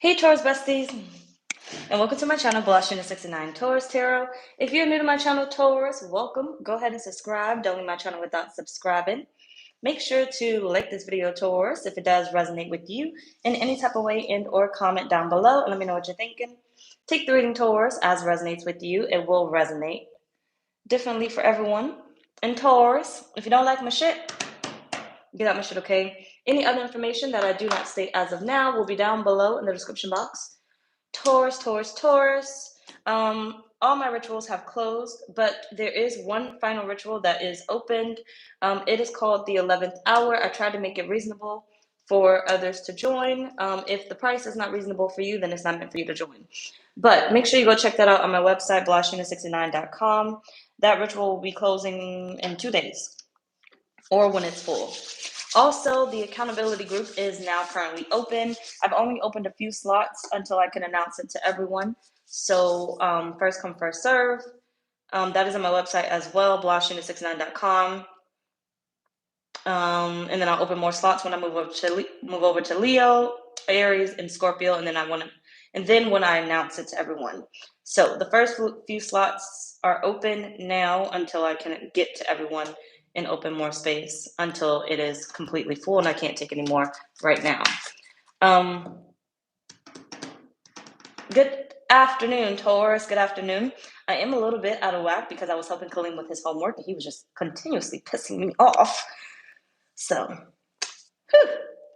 Hey Taurus besties, and welcome to my channel, blahscrystalsale Taurus Tarot. If you're new to my channel, Taurus, welcome. Go ahead and subscribe. Don't leave my channel without subscribing. Make sure to like this video, Taurus, if it does resonate with you in any type of way, and or comment down below and let me know what you're thinking. Take the reading, Taurus, as resonates with you. It will resonate differently for everyone. And Taurus, if you don't like my shit, get out my shit, okay? Any other information that I do not state as of now will be down below in the description box. Taurus, Taurus, Taurus. All my rituals have closed, but there is one final ritual that is opened. It is called the 11th hour. I tried to make it reasonable for others to join. If the price is not reasonable for you, then it's not meant for you to join. But make sure you go check that out on my website, blahscrystalsale.com. That ritual will be closing in 2 days or when it's full. Also, the accountability group is now currently open. I've only opened a few slots until I can announce it to everyone. So first come, first serve. That is on my website as well, blahscrystalsale.com. And then I'll open more slots when I move over to Leo, Aries, and Scorpio, and then when I announce it to everyone. So the first few slots are open now until I can get to everyone and open more space until it is completely full and I can't take any more right now. Good afternoon, Taurus. Good afternoon. I am a little bit out of whack because I was helping Kaleem with his homework and he was just continuously pissing me off. So,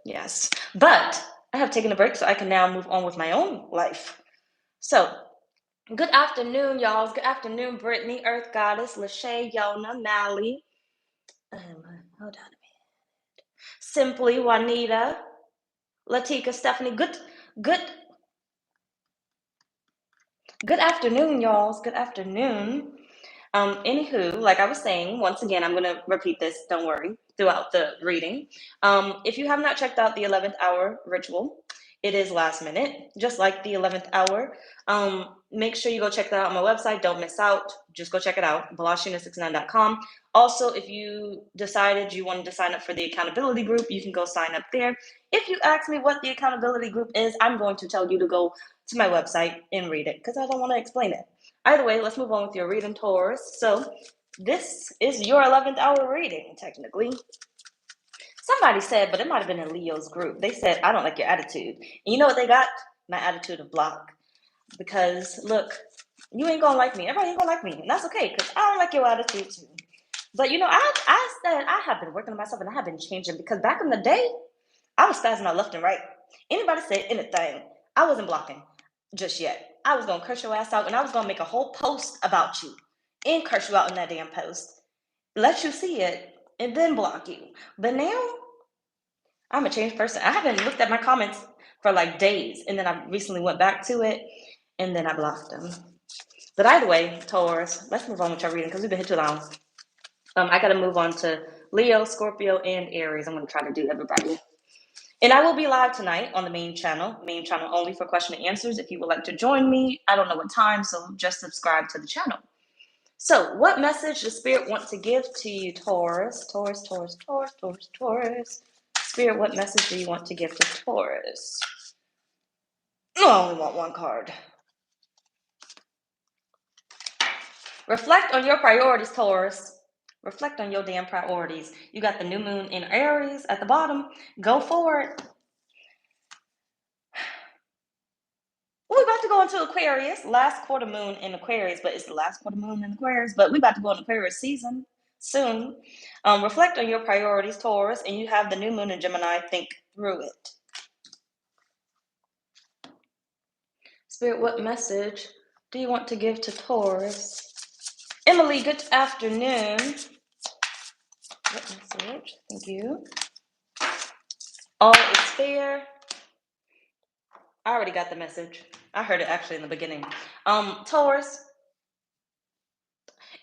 yes. But I have taken a break so I can now move on with my own life. So, good afternoon, y'all. Good afternoon, Brittany, Earth Goddess, Lachey, Yona, Mally. Hold on a minute. Simply, Juanita, Latika, Stephanie. Good afternoon, y'all. Good afternoon. Anywho, like I was saying, once again, I'm going to repeat this, don't worry, throughout the reading. If you have not checked out the 11th hour ritual, it is last minute, just like the 11th hour. Make sure you go check that out on my website. Don't miss out. Just go check it out, blahscrystalsale.com. Also, if you decided you wanted to sign up for the accountability group, you can go sign up there. If you ask me what the accountability group is, I'm going to tell you to go to my website and read it because I don't want to explain it. Either way, let's move on with your reading, Taurus. So this is your 11th hour reading, technically. Somebody said, but it might have been in Leo's group. They said, I don't like your attitude. And you know what they got? My attitude of block. Because, look, you ain't gonna like me. Everybody ain't gonna like me. And that's okay, because I don't like your attitude, too. But, you know, I said I have been working on myself, and I have been changing. Because back in the day, I was spazzing out left and right. Anybody said anything, I wasn't blocking just yet. I was going to curse your ass out, and I was going to make a whole post about you and curse you out in that damn post. Let you see it, and then block you. But now, I'm a changed person. I haven't looked at my comments for like days, and then I recently went back to it, and then I blocked them. But either way, Taurus, let's move on with your reading, because we've been here too long. I got to move on to Leo, Scorpio, and Aries. I'm going to try to do everybody. And I will be live tonight on the main channel only for question and answers. If you would like to join me, I don't know what time, so just subscribe to the channel. So what message does Spirit want to give to you, Taurus? Taurus. Spirit, what message do you want to give to Taurus? Oh, I only want one card. Reflect on your priorities, Taurus. Reflect on your damn priorities. You got the new moon in Aries at the bottom. Go for it. We're about to go into Aquarius, last quarter moon in Aquarius, but it's the last quarter moon in Aquarius, but we're about to go into Aquarius season soon. Reflect on your priorities, Taurus, and you have the new moon in Gemini. Think through it. Spirit, what message do you want to give to Taurus? Emily, good afternoon. What message? Thank you. All is fair. I already got the message. I heard it actually in the beginning. Taurus,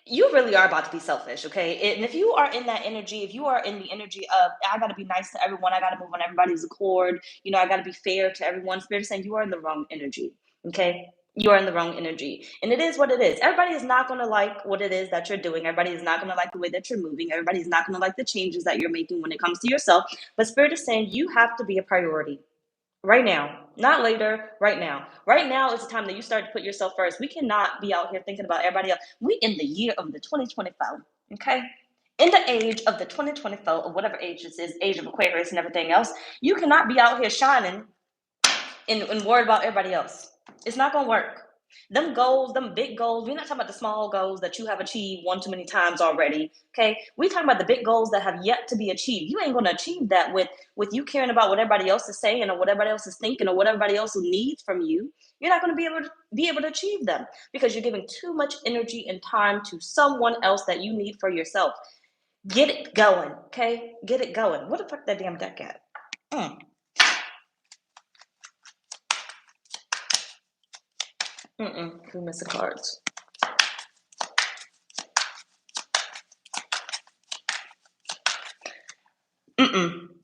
you really are about to be selfish, okay? And if you are in that energy, if you are in the energy of, I got to be nice to everyone, I got to move on everybody's accord, you know, I got to be fair to everyone, Spirit is saying you are in the wrong energy, okay? You are in the wrong energy. And it is what it is. Everybody is not going to like what it is that you're doing. Everybody is not going to like the way that you're moving. Everybody is not going to like the changes that you're making when it comes to yourself. But Spirit is saying you have to be a priority. Right now, not later, right now. Right now is the time that you start to put yourself first. We cannot be out here thinking about everybody else. We in the year of the 2024, okay? In the age of the 2024, or whatever age this is, age of Aquarius and everything else, you cannot be out here shining and worried about everybody else. It's not gonna work. Them goals, them big goals, we're not talking about the small goals that you have achieved one too many times already. Okay. We're talking about the big goals that have yet to be achieved. You ain't gonna achieve that with you caring about what everybody else is saying or what everybody else is thinking or what everybody else needs from you. You're not gonna be able to achieve them because you're giving too much energy and time to someone else that you need for yourself. Get it going, okay? Get it going. What the fuck that damn deck at? Who missed the cards?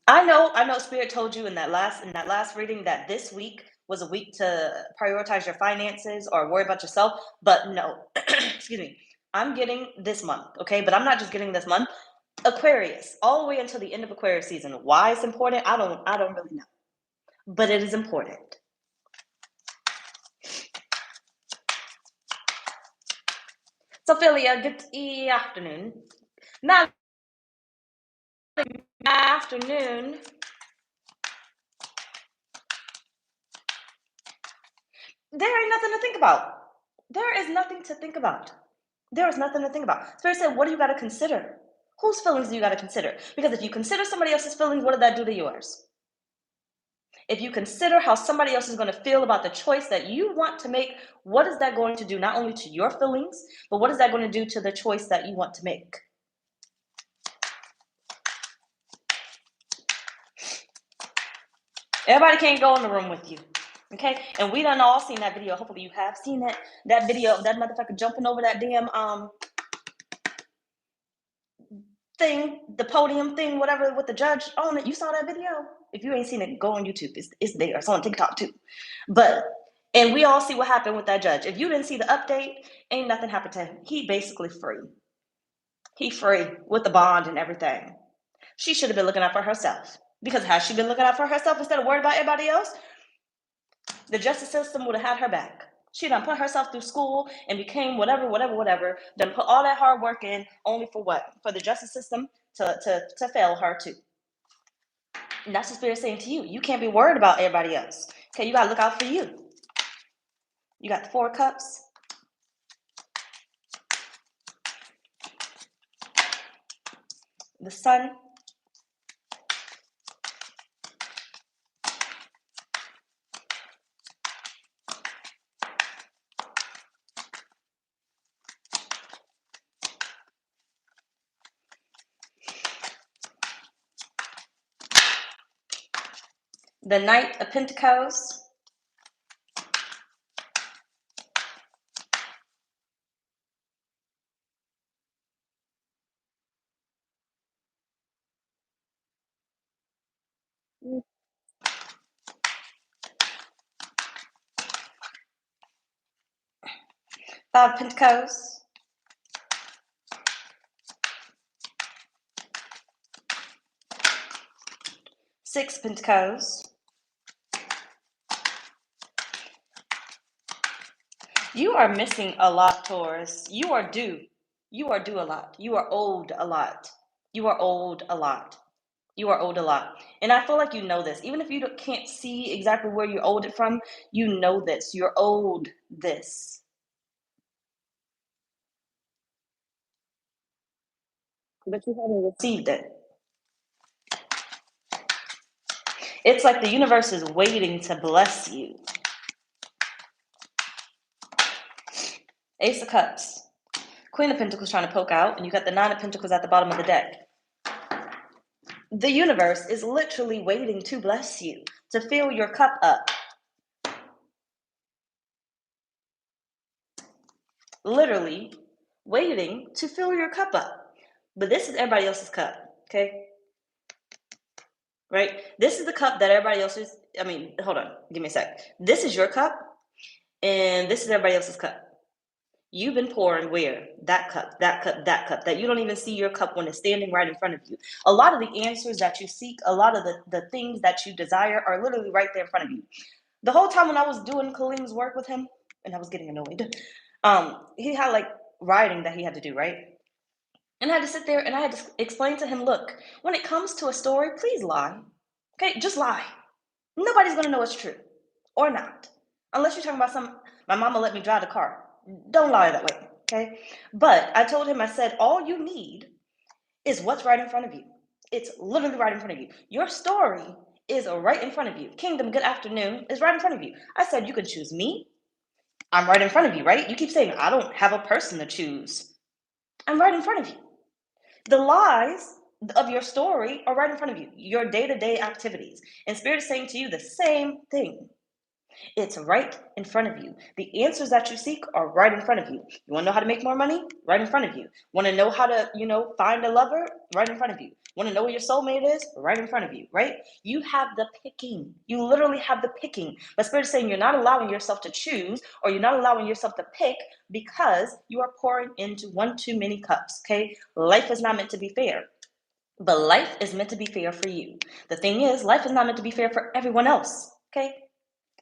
I know Spirit told you in that last reading that this week was a week to prioritize your finances or worry about yourself, but no. Excuse me. I'm getting this month, okay? But I'm not just getting this month. Aquarius, all the way until the end of Aquarius season. Why it's important? I don't really know. But it is important. Sophia, good afternoon. Now, afternoon. There ain't nothing to think about. There is nothing to think about. There is nothing to think about. Spirit said, what do you got to consider? Whose feelings do you got to consider? Because if you consider somebody else's feelings, what did that do to yours? If you consider how somebody else is going to feel about the choice that you want to make, what is that going to do not only to your feelings, but what is that going to do to the choice that you want to make? Everybody can't go in the room with you. Okay, and we done all seen that video. Hopefully you have seen that video of that motherfucker jumping over that damn thing, the podium thing, whatever, with the judge on it. You saw that video? If you ain't seen it, go on YouTube. It's there. It's on TikTok too. And we all see what happened with that judge. If you didn't see the update, ain't nothing happened to him. He basically free. He free with the bond and everything. She should have been looking out for herself. Because has she been looking out for herself instead of worried about everybody else? The justice system would have had her back. She done put herself through school and became whatever. Done put all that hard work in only for what? For the justice system to fail her too. And that's what Spirit's saying to you. You can't be worried about everybody else. Okay, you gotta look out for you. You got the 4 cups. The Sun. The Knight of Pentacles. Five of Pentacles. Six of Pentacles. You are missing a lot, Taurus. You are due. You are due a lot. You are owed a lot. You are owed a lot. You are owed a lot. And I feel like you know this. Even if you can't see exactly where you owed it from, you know this. You're owed this. But you haven't received it. It's like the universe is waiting to bless you. Ace of Cups. Queen of Pentacles trying to poke out, and you got the Nine of Pentacles at the bottom of the deck. The universe is literally waiting to bless you, to fill your cup up. Literally waiting to fill your cup up. But this is everybody else's cup, okay? Right? This is the cup that everybody else is. Hold on. Give me a sec. This is your cup, and this is everybody else's cup. You've been pouring where? That cup, that cup, that cup, that you don't even see your cup when it's standing right in front of you. A lot of the answers that you seek, a lot of the things that you desire are literally right there in front of you. The whole time when I was doing Kalim's work with him, and I was getting annoyed, he had like writing that he had to do, right? And I had to sit there and I had to explain to him, look, when it comes to a story, please lie. Okay, just lie. Nobody's gonna know it's true or not. Unless you're talking about my mama let me drive the car. Don't lie that way, okay? But I told him, I said, all you need is what's right in front of you. It's literally right in front of you. Your story is right in front of you. Kingdom, good afternoon, is right in front of you. I said, you can choose me. I'm right in front of you, right? You keep saying, I don't have a person to choose. I'm right in front of you. The lies of your story are right in front of you, your day-to-day activities. And Spirit is saying to you the same thing. It's right in front of you. The answers that you seek are right in front of you. You want to know how to make more money? Right in front of you. Want to know how to, find a lover? Right in front of you. Want to know where your soulmate is? Right in front of you, right? You have the picking. You literally have the picking. But Spirit is saying you're not allowing yourself to choose, or you're not allowing yourself to pick, because you are pouring into one too many cups, okay? Life is not meant to be fair. But life is meant to be fair for you. The thing is, life is not meant to be fair for everyone else, okay?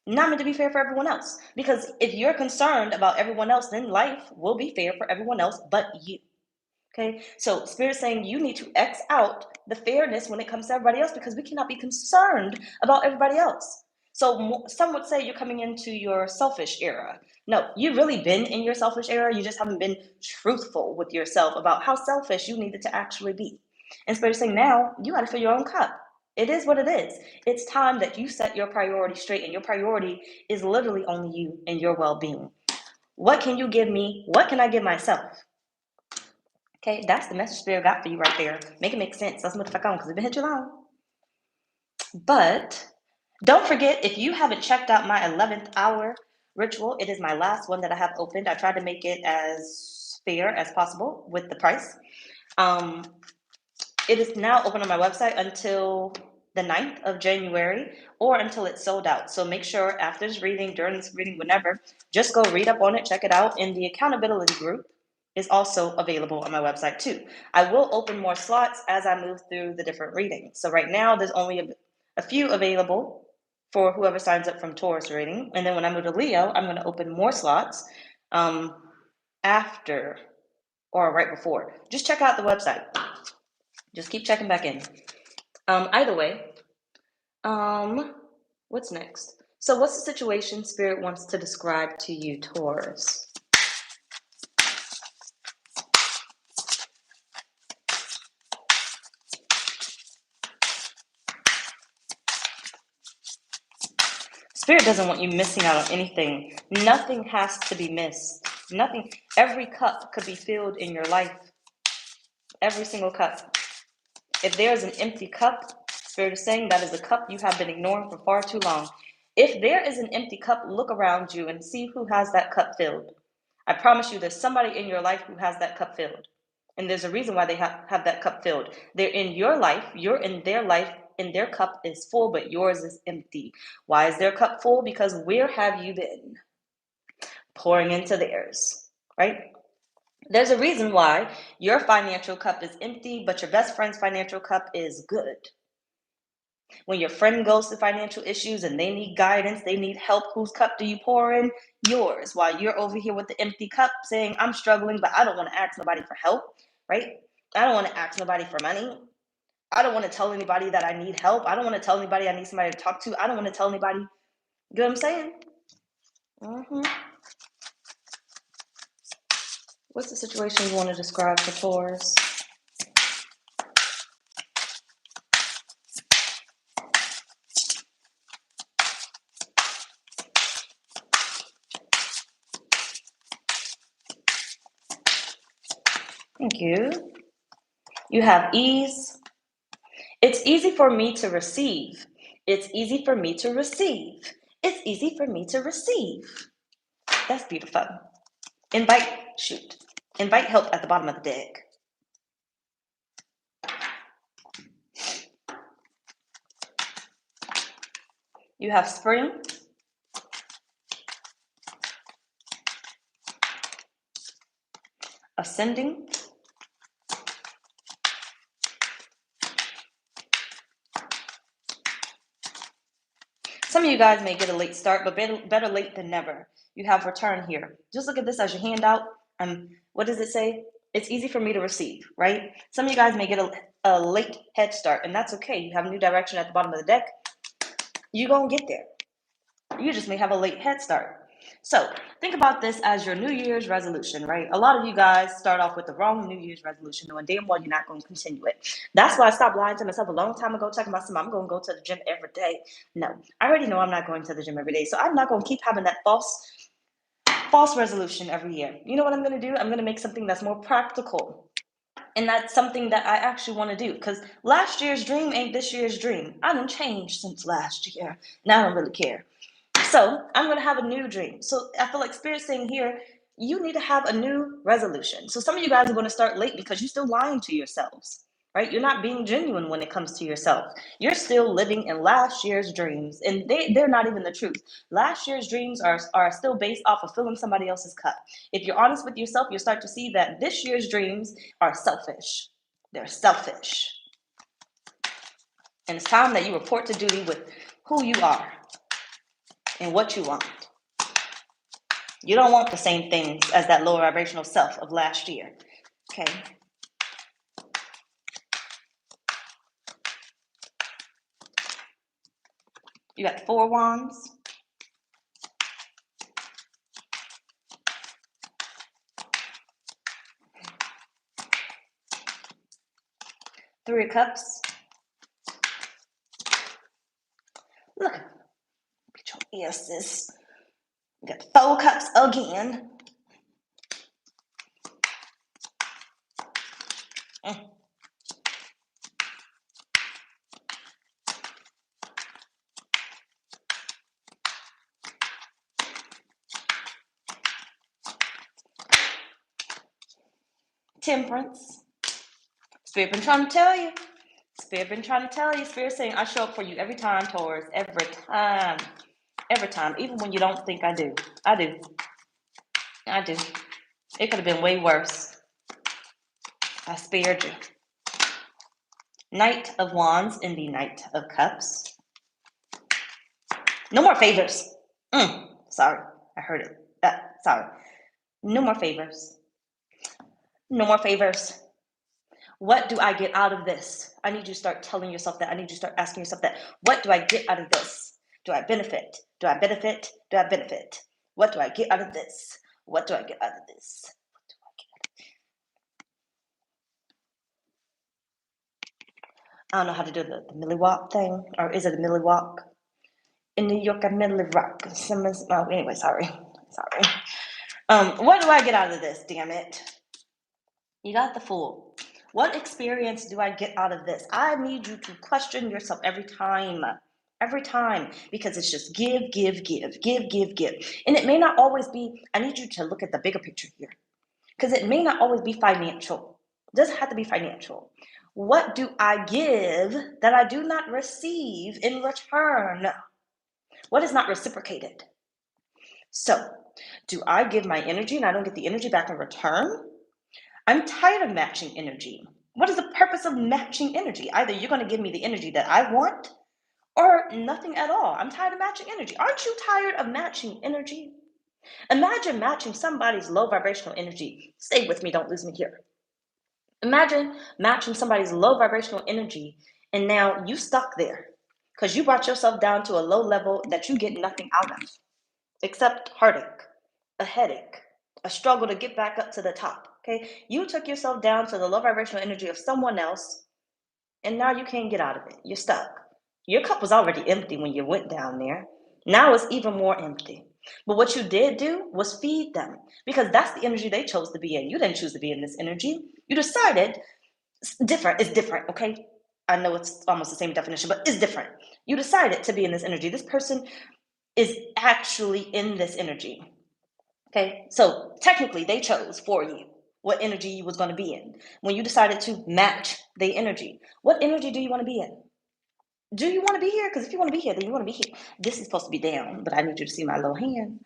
Not meant to be fair for everyone else. Because if you're concerned about everyone else, then life will be fair for everyone else but you. Okay? So Spirit's saying you need to X out the fairness when it comes to everybody else, because we cannot be concerned about everybody else. So some would say you're coming into your selfish era. No, you've really been in your selfish era. You just haven't been truthful with yourself about how selfish you needed to actually be. And Spirit's saying now you got to fill your own cup. It is what it is. It's time that you set your priority straight, and your priority is literally only you and your well-being. What can you give me? What can I give myself? Okay, that's the message Spirit got for you right there. Make it make sense. Let's move the fuck on, because it's been hit you long. But don't forget, if you haven't checked out my 11th hour ritual, it is my last one that I have opened. I tried to make it as fair as possible with the price. It is now open on my website until the 9th of January, or until it's sold out. So make sure after this reading, during this reading, whenever, just go read up on it, check it out. And the accountability group is also available on my website too. I will open more slots as I move through the different readings. So right now there's only a few available for whoever signs up from Taurus reading. And then when I move to Leo, I'm going to open more slots after or right before. Just check out the website. Just keep checking back in. Either way, what's next? So what's the situation Spirit wants to describe to you, Taurus? Spirit doesn't want you missing out on anything. Nothing has to be missed. Nothing. Every cup could be filled in your life. Every single cup. If there is an empty cup, Spirit is saying that is a cup you have been ignoring for far too long. If there is an empty cup, look around you and see who has that cup filled. I promise you there's somebody in your life who has that cup filled. And there's a reason why they have that cup filled. They're in your life, you're in their life, and their cup is full, but yours is empty. Why is their cup full? Because where have you been? Pouring into theirs, right? There's a reason why your financial cup is empty, but your best friend's financial cup is good. When your friend goes to financial issues and they need guidance, they need help, whose cup do you pour in? Yours. While you're over here with the empty cup saying, I'm struggling, but I don't want to ask nobody for help, right? I don't want to ask nobody for money. I don't want to tell anybody that I need help. I don't want to tell anybody I need somebody to talk to. I don't want to tell anybody. You know what I'm saying? What's the situation you want to describe for Taurus? Thank you. You have ease. It's easy for me to receive. It's easy for me to receive. It's easy for me to receive. That's beautiful. Invite help at the bottom of the deck. You have spring. ascending. Some of you guys may get a late start, but better late than never. You have return here. Just look at this as your handout. What does it say? It's easy for me to receive, right? Some of you guys may get a late head start, and that's okay. You have a new direction at the bottom of the deck. You're going to get there. You just may have a late head start. So think about this as your New Year's resolution, right? A lot of you guys start off with the wrong New Year's resolution, knowing damn well you're not going to continue it. That's why I stopped lying to myself a long time ago, talking about I'm going to go to the gym every day. No, I already know I'm not going to the gym every day. So I'm not going to keep having that false resolution every year. You know what I'm going to do? I'm going to make something that's more practical. And that's something that I actually want to do, because last year's dream ain't this year's dream. I done changed since last year. Now I don't really care. So I'm going to have a new dream. So I feel like Spirit's saying here, you need to have a new resolution. So some of you guys are going to start late because you're still lying to yourselves, right? You're not being genuine when it comes to yourself. You're still living in last year's dreams, and they're not even the truth. Last year's dreams are still based off of filling somebody else's cup. If you're honest with yourself, you'll start to see that this year's dreams are selfish. They're selfish. And it's time that you report to duty with who you are and what you want. You don't want the same things as that lower vibrational self of last year. Okay. You got 4 wands. Three of cups. Look. Get your ear, sis. You got 4 cups again. Temperance. Spirit been trying to tell you. Spirit been trying to tell you. Spirit saying, I show up for you every time, Taurus. Every time. Every time. Even when you don't think I do. I do. I do. It could have been way worse. I spared you. Knight of Wands and the Knight of Cups. No more favors. Sorry. I heard it. Sorry. No more favors. No more favors. What do I get out of this? I need you to start telling yourself that. I need you to start asking yourself that. What do I get out of this? Do I benefit? Do I benefit? Do I benefit? What do I get out of this? What do I get out of this? What do I get out of this? I don't know how to do the Millie Walk thing. Or is it a Millie Walk? In New York, a Millie Rock. Anyway, sorry. What do I get out of this, damn it? You got the Fool. What experience do I get out of this? I need you to question yourself every time, because it's just give. And it may not always be, I need you to look at the bigger picture here, because it may not always be financial. It doesn't have to be financial. What do I give that I do not receive in return? What is not reciprocated? So, do I give my energy and I don't get the energy back in return? I'm tired of matching energy. What is the purpose of matching energy? Either you're going to give me the energy that I want or nothing at all. I'm tired of matching energy. Aren't you tired of matching energy? Imagine matching somebody's low vibrational energy. Stay with me, don't lose me here. Imagine matching somebody's low vibrational energy, and now you stuck there because you brought yourself down to a low level that you get nothing out of except heartache, a headache, a struggle to get back up to the top. Okay, you took yourself down to the low vibrational energy of someone else, and now you can't get out of it. You're stuck. Your cup was already empty when you went down there. Now it's even more empty. But what you did do was feed them, because that's the energy they chose to be in. You didn't choose to be in this energy. You decided it's different, okay? I know it's almost the same definition, but it's different. You decided to be in this energy. This person is actually in this energy. Okay, so technically they chose for you what energy you was going to be in. When you decided to match the energy, what energy do you want to be in? Do you want to be here? Because if you want to be here, then you want to be here. This is supposed to be down, but I need you to see my little hand.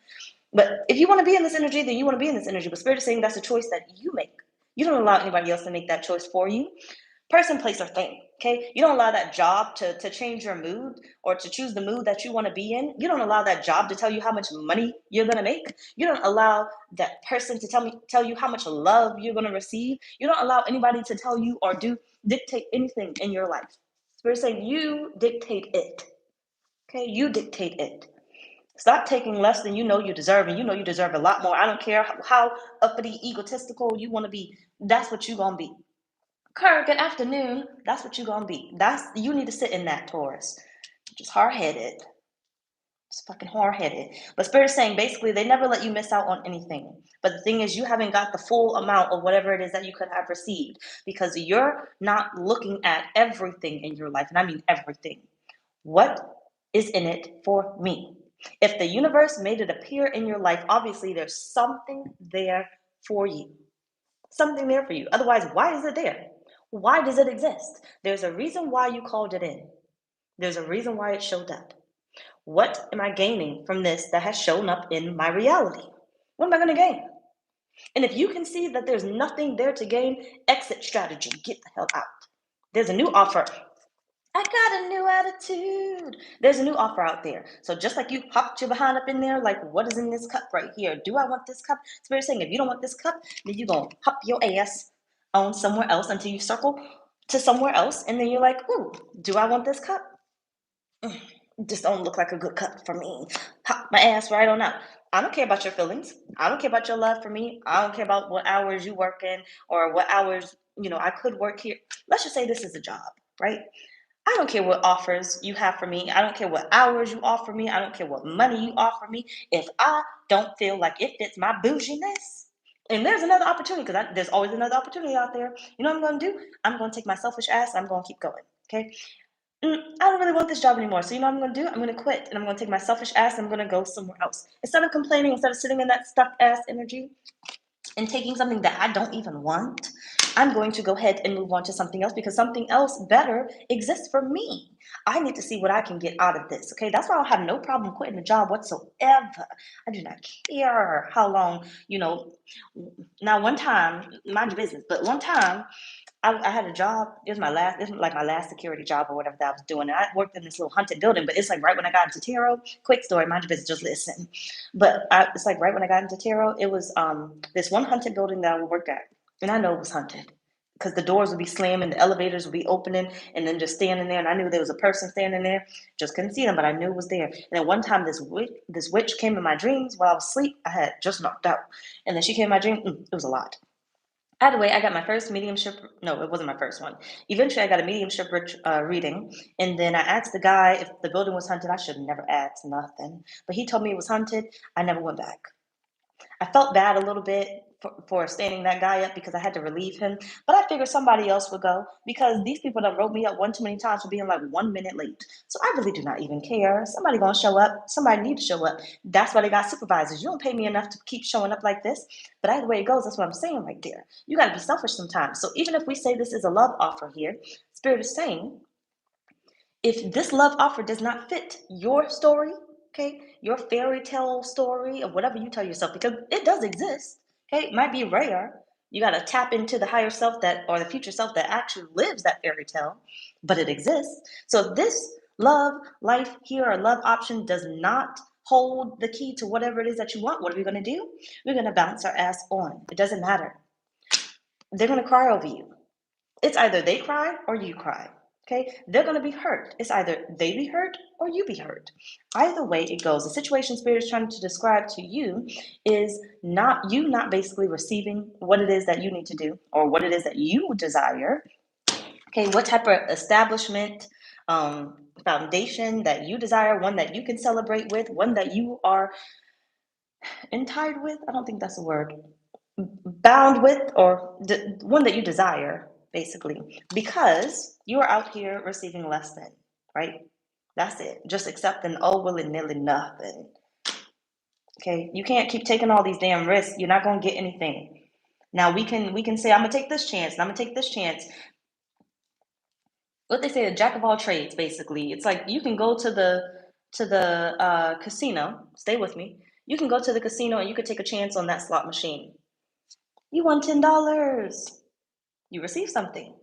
But if you want to be in this energy, then you want to be in this energy. But Spirit is saying that's a choice that you make. You don't allow anybody else to make that choice for you. Person, place, or thing. Okay. You don't allow that job to change your mood or to choose the mood that you want to be in. You don't allow that job to tell you how much money you're gonna make. You don't allow that person to tell you how much love you're gonna receive. You don't allow anybody to tell you or dictate anything in your life. Spirit saying you dictate it. Okay, you dictate it. Stop taking less than you know you deserve, and you know you deserve a lot more. I don't care how uppity, egotistical you want to be. That's what you're gonna be. Kerr, good afternoon. That's what you're gonna be. You need to sit in that, Taurus. Just hard-headed. Just fucking hard-headed. But Spirit's saying basically they never let you miss out on anything. But the thing is, you haven't got the full amount of whatever it is that you could have received because you're not looking at everything in your life, and I mean everything. What is in it for me? If the universe made it appear in your life, obviously there's something there for you. Something there for you. Otherwise, why is it there? Why does it exist? There's a reason why you called it in. There's a reason why it showed up. What am I gaining from this that has shown up in my reality? What am I going to gain? And if you can see that there's nothing there to gain, exit strategy. Get the hell out. There's a new offer. I got a new attitude. There's a new offer out there. So just like you hopped your behind up in there, like what is in this cup right here? Do I want this cup? Spirit saying if you don't want this cup, then you're going to hop your ass on somewhere else until you circle to somewhere else. And then you're like, ooh, do I want this cup? Just don't look like a good cup for me. Hop my ass right on out. I don't care about your feelings. I don't care about your love for me. I don't care about what hours you work in or what hours, I could work here. Let's just say this is a job, right? I don't care what offers you have for me. I don't care what hours you offer me. I don't care what money you offer me. If I don't feel like it fits my bouginess, and there's another opportunity because there's always another opportunity out there. You know what I'm going to do? I'm going to take my selfish ass. I'm going to keep going. Okay. I don't really want this job anymore. So you know what I'm going to do? I'm going to quit and I'm going to take my selfish ass. And I'm going to go somewhere else. Instead of complaining, instead of sitting in that stuck ass energy, and taking something that I don't even want, I'm going to go ahead and move on to something else because something else better exists for me. I need to see what I can get out of this. Okay, that's why I have no problem quitting a job whatsoever. I do not care how long, Now, one time, mind your business, but one time I had a job. It was like my last security job or whatever that I was doing. And I worked in this little haunted building, but it's like right when I got into tarot. Quick story, mind your business, just listen. But it's like right when I got into tarot, it was this one haunted building that I would work at, and I know it was haunted because the doors would be slamming, the elevators would be opening, and then just standing there. And I knew there was a person standing there, just couldn't see them, but I knew it was there. And then one time, this witch came in my dreams while I was asleep. I had just knocked out, and then she came in my dream. It was a lot. Either way, I got my first mediumship. No, it wasn't my first one. Eventually, I got a mediumship reading, and then I asked the guy if the building was haunted. I should have never asked nothing, but he told me it was haunted. I never went back. I felt bad a little bit for standing that guy up because I had to relieve him, but I figured somebody else would go because these people that wrote me up one too many times for being like 1 minute late. So I really do not even care. Somebody gonna show up. Somebody need to show up. That's why they got supervisors. You don't pay me enough to keep showing up like this. But either way it goes, that's what I'm saying right there. You got to be selfish sometimes. So even if we say this is a love offer here, Spirit is saying, if this love offer does not fit your story, okay, your fairy tale story or whatever you tell yourself, because it does exist, okay, it might be rare. You got to tap into the higher self or the future self that actually lives that fairy tale, but it exists. So if this love, life here, or love option does not hold the key to whatever it is that you want, what are we going to do? We're going to bounce our ass on. It doesn't matter. They're going to cry over you. It's either they cry or you cry. Okay, they're going to be hurt. It's either they be hurt or you be hurt. Either way it goes, the situation Spirit is trying to describe to you is not basically receiving what it is that you need to do or what it is that you desire. Okay, what type of establishment, foundation that you desire, one that you can celebrate with, one that you are entitled with. I don't think that's a word. Bound with, or one that you desire, basically, because you are out here receiving less than, right? That's it. Just accepting, willy-nilly nothing. Okay, you can't keep taking all these damn risks. You're not going to get anything. Now we can say, I'm gonna take this chance, and I'm gonna take this chance. What they say, a jack of all trades, basically. It's like you can go to the casino. Stay with me. You can go to the casino and you could take a chance on that slot machine. You won $10. You received something.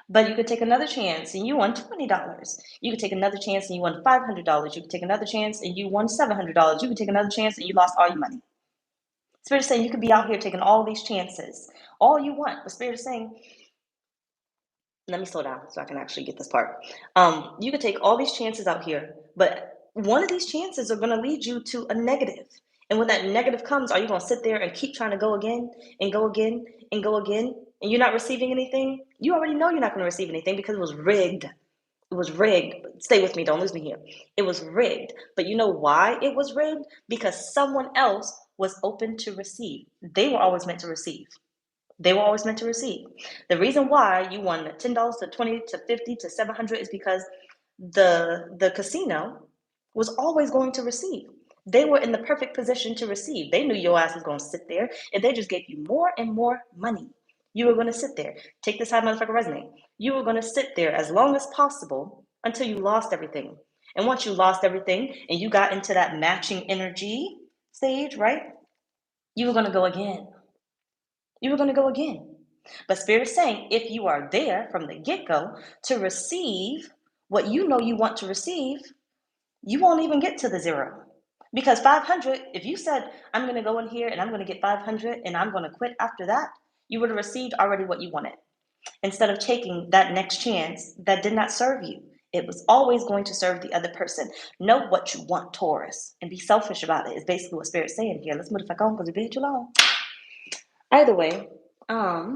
But you could take another chance and you won $20. You could take another chance and you won $500. You could take another chance and you won $700. You could take another chance and you lost all your money. Spirit is saying you could be out here taking all these chances, all you want. The Spirit is saying, let me slow down so I can actually get this part. You could take all these chances out here, but one of these chances are going to lead you to a negative. And when that negative comes, are you going to sit there and keep trying to go again and go again and go again, and you're not receiving anything? You already know you're not going to receive anything because it was rigged. It was rigged. Stay with me. Don't lose me here. It was rigged. But you know why it was rigged? Because someone else was open to receive. They were always meant to receive. They were always meant to receive. The reason why you won $10 to 20 to 50 to 700 is because the casino was always going to receive. They were in the perfect position to receive. They knew your ass was going to sit there, and they just gave you more and more money. You were going to sit there. Take this high motherfucker resonate. You were going to sit there as long as possible until you lost everything. And once you lost everything and you got into that matching energy stage, right? You were going to go again. You were going to go again. But Spirit is saying, if you are there from the get-go to receive what you know you want to receive, you won't even get to the zero. Because 500, if you said, I'm going to go in here and I'm going to get 500 and I'm going to quit after that, you would have received already what you wanted. Instead of taking that next chance that did not serve you. It was always going to serve the other person. Know what you want, Taurus, and be selfish about it is basically what Spirit's saying here. Let's move the fuck on because we've been too long. Either way, now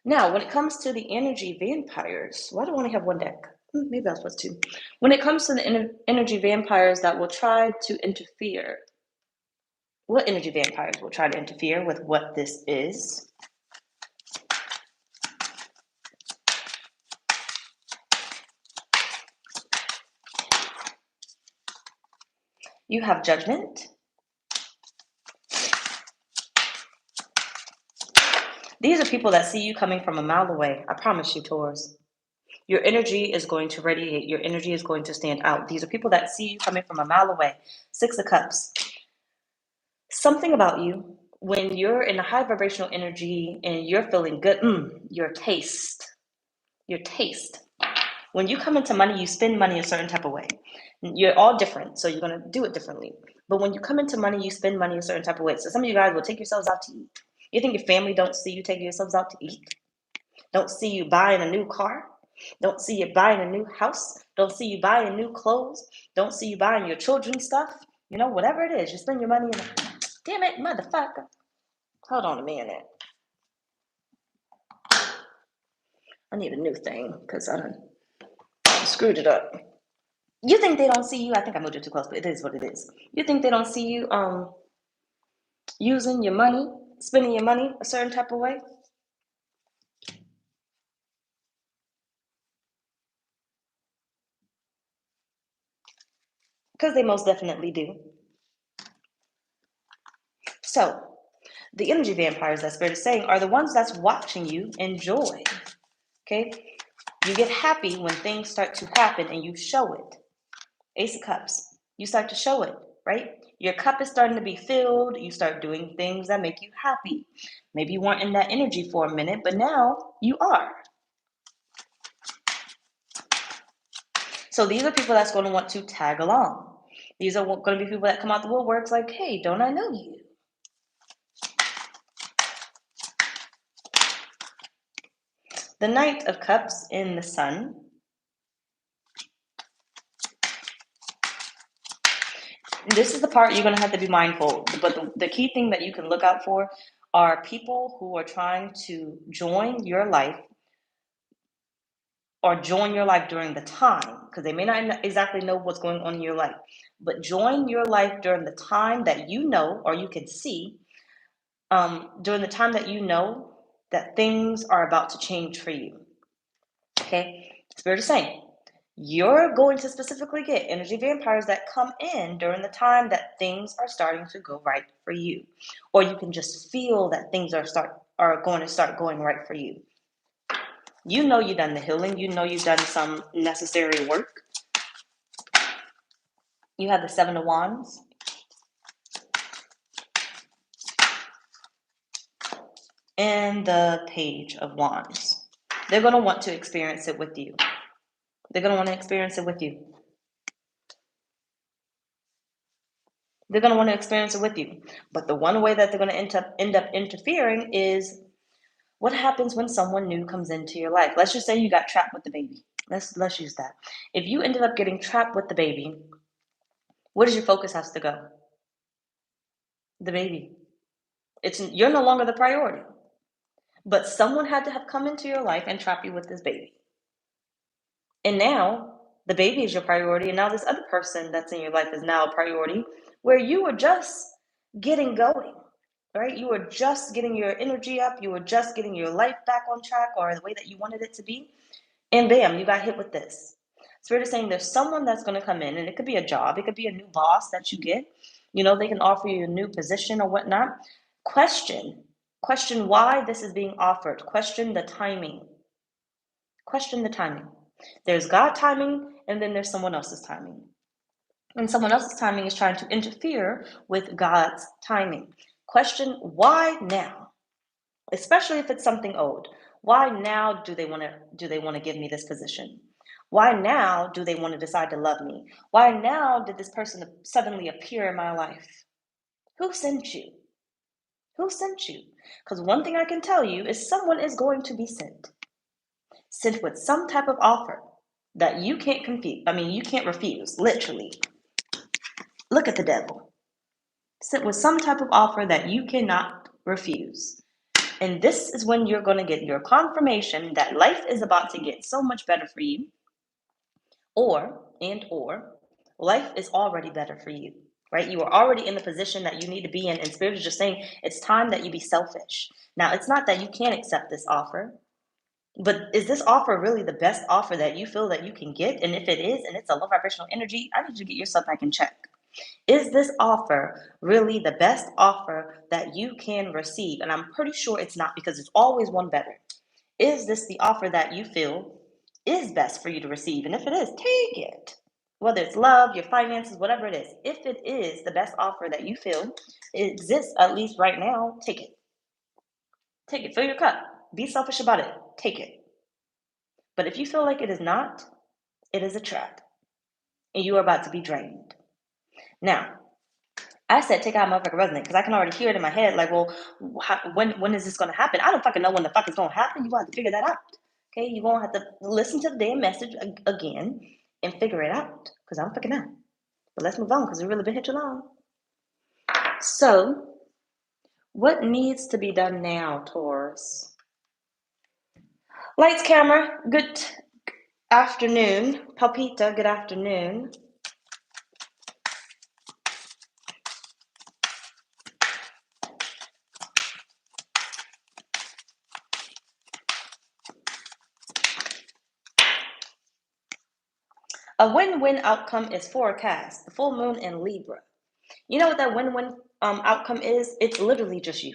when it comes to the energy vampires, why do I only have one deck? Maybe I was supposed to. When it comes to the energy vampires that will try to interfere, what energy vampires will try to interfere with what this is? You have Judgment. These are people that see you coming from a mile away. I promise you, Taurus. Your energy is going to radiate. Your energy is going to stand out. These are people that see you coming from a mile away. 6 of Cups. Something about you, when you're in a high vibrational energy and you're feeling good, your taste. When you come into money, you spend money a certain type of way. You're all different, so you're going to do it differently. But when you come into money, you spend money a certain type of way. So some of you guys will take yourselves out to eat. You think your family don't see you taking yourselves out to eat? Don't see you buying a new car? Don't see you buying a new house? Don't see you buying new clothes? Don't see you buying your children's stuff? You know, whatever it is, you spend your money in it. Damn it, motherfucker. Hold on a minute. I need a new thing because I done screwed it up. You think they don't see you? I think I moved it too close, but it is what it is. You think they don't see you using your money, spending your money a certain type of way? Because they most definitely do. So, the energy vampires that Spirit is saying are the ones that's watching you enjoy. Okay? You get happy when things start to happen and you show it. Ace of Cups. You start to show it, right? Your cup is starting to be filled. You start doing things that make you happy. Maybe you weren't in that energy for a minute, but now you are. So these are people that's going to want to tag along. These are going to be people that come out the woodworks like, hey, don't I know you? The Knight of Cups in the Sun. This is the part you're going to have to be mindful. But the key thing that you can look out for are people who are trying to join your life or join your life during the time, because they may not exactly know what's going on in your life, but join your life during the time that you know or you can see, during the time that you know that things are about to change for you. Okay? Spirit is saying, you're going to specifically get energy vampires that come in during the time that things are starting to go right for you. Or you can just feel that things are going to start going right for you. You know you've done the healing. You know you've done some necessary work. You have the 7 of Wands. and the Page of Wands. They're going to want to experience it with you. They're going to want to experience it with you. They're going to want to experience it with you. But the one way that they're going to end up interfering is what happens when someone new comes into your life. Let's just say you got trapped with the baby. Let's use that. If you ended up getting trapped with the baby, where does your focus has to go? The baby. You're no longer the priority. But someone had to have come into your life and trap you with this baby. And now the baby is your priority, and now this other person that's in your life is now a priority, where you were just getting going, right? You were just getting your energy up, you were just getting your life back on track or the way that you wanted it to be, and bam, you got hit with this. Spirit is saying there's someone that's going to come in, and it could be a job, it could be a new boss that you get. They can offer you a new position or whatnot. Question why this is being offered. Question the timing. There's God timing, and then there's someone else's timing. And someone else's timing is trying to interfere with God's timing. Question why now? Especially if it's something old. Why now do they want to give me this position? Why now do they want to decide to love me? Why now did this person suddenly appear in my life? Who sent you? Who sent you? Because one thing I can tell you is someone is going to be sent with some type of offer that you can't you can't refuse, literally. Look at the devil. Sent with some type of offer that you cannot refuse. And this is when you're going to get your confirmation that life is about to get so much better for you, or life is already better for you, right? You are already in the position that you need to be in, and Spirit is just saying it's time that you be selfish. Now, it's not that you can't accept this offer, but is this offer really the best offer that you feel that you can get? And if it is, and it's a low vibrational energy, I need you to get yourself back in check. Is this offer really the best offer that you can receive? And I'm pretty sure it's not, because it's always one better. Is this the offer that you feel is best for you to receive? And if it is, take it. Whether it's love, your finances, whatever it is. If it is the best offer that you feel exists, at least right now, take it. Take it. Fill your cup. Be selfish about it. Take it. But if you feel like it is not, it is a trap. And you are about to be drained. Now, I said take out motherfucking resonate because I can already hear it in my head. Like, well, when is this going to happen? I don't fucking know when the fuck it's going to happen. You have to figure that out. Okay, you're going to have to listen to the damn message again and figure it out, because I don't fucking know. But let's move on, because we've really been here too long. So, what needs to be done now, Taurus? Lights, camera, good afternoon. Palpita, good afternoon. A win-win outcome is forecast. The full moon in Libra. You know what that win-win outcome is? It's literally just you.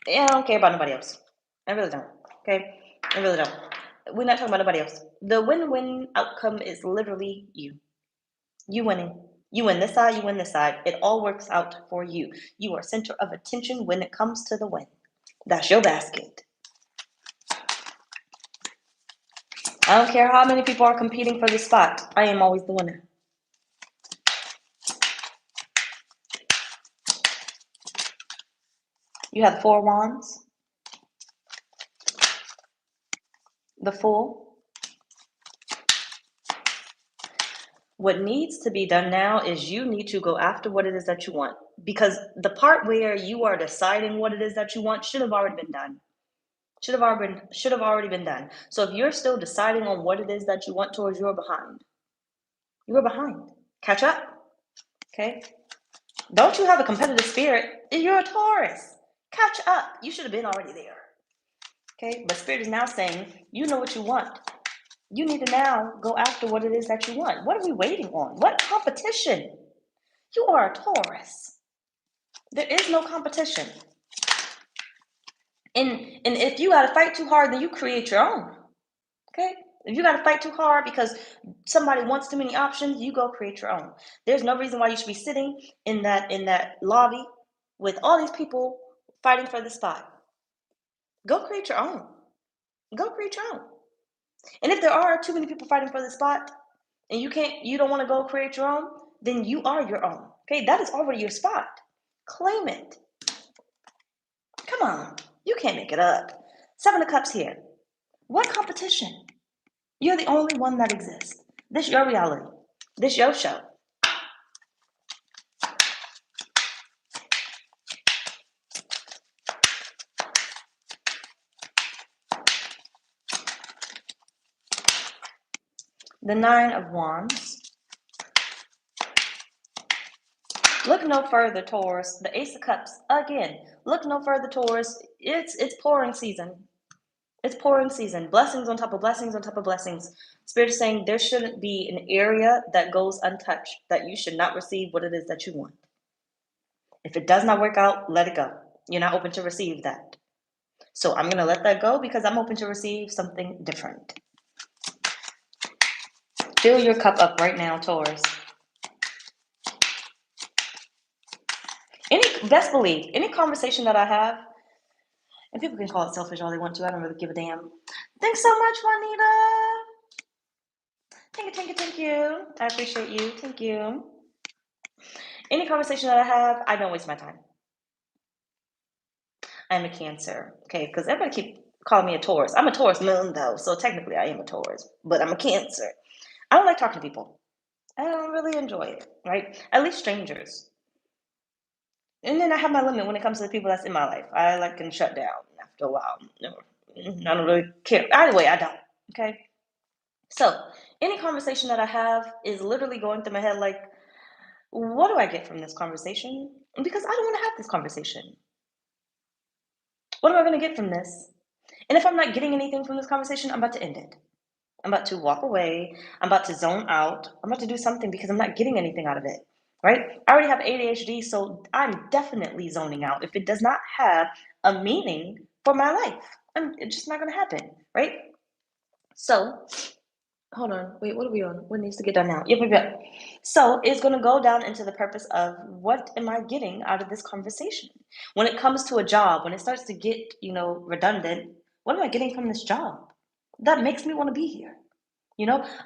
Yeah, I don't care about nobody else. I really don't. Okay? I really don't. We're not talking about nobody else. The win-win outcome is literally you. You winning. You win this side, you win this side. It all works out for you. You are center of attention when it comes to the win. That's your basket. I don't care how many people are competing for the spot. I am always the winner. You have 4 wands. The Fool. What needs to be done now is you need to go after what it is that you want, because the part where you are deciding what it is that you want should have already been done. Should have already been done. So if you're still deciding on what it is that you want towards, you're behind. You're behind. Catch up. Okay? Don't you have a competitive spirit? You're a Taurus. Catch up. You should have been already there. Okay? But Spirit is now saying, you know what you want. You need to now go after what it is that you want. What are we waiting on? What competition? You are a Taurus. There is no competition. And if you got to fight too hard, then you create your own. Okay? If you got to fight too hard because somebody wants too many options, you go create your own. There's no reason why you should be sitting in that lobby with all these people fighting for the spot. Go create your own. Go create your own. And if there are too many people fighting for the spot and you don't want to go create your own, then you are your own. Okay, that is already your spot. Claim it. Come on, you can't make it up. 7 of Cups here. What competition? You're the only one that exists. This your reality. This your show. The 9 of Wands. Look no further, Taurus. The Ace of Cups. Again, look no further, Taurus. It's pouring season. It's pouring season. Blessings on top of blessings on top of blessings. Spirit is saying there shouldn't be an area that goes untouched, that you should not receive what it is that you want. If it does not work out, let it go. You're not open to receive that. So I'm going to let that go because I'm open to receive something different. Fill your cup up right now, Taurus. Best believe, any conversation that I have, and people can call it selfish all they want to, I don't really give a damn. Thanks so much, Juanita. Thank you. I appreciate you. Thank you. Any conversation that I have, I don't waste my time. I'm a Cancer, okay? Because everybody keep calling me a Taurus. I'm a Taurus moon, though, so technically I am a Taurus, but I'm a Cancer. I don't like talking to people. I don't really enjoy it, right? At least strangers. And then I have my limit when it comes to the people that's in my life. I can shut down after a while. I don't really care. Either way, I don't, okay? So any conversation that I have is literally going through my head like, what do I get from this conversation? Because I don't want to have this conversation. What am I going to get from this? And if I'm not getting anything from this conversation, I'm about to end it. I'm about to walk away. I'm about to zone out. I'm about to do something because I'm not getting anything out of it, right? I already have ADHD, so I'm definitely zoning out. If it does not have a meaning for my life, it's just not going to happen, right? So, hold on. Wait, what are we on? What needs to get done now? Yeah. So it's going to go down into the purpose of what am I getting out of this conversation? When it comes to a job, when it starts to get, redundant, what am I getting from this job? That makes me want to be here.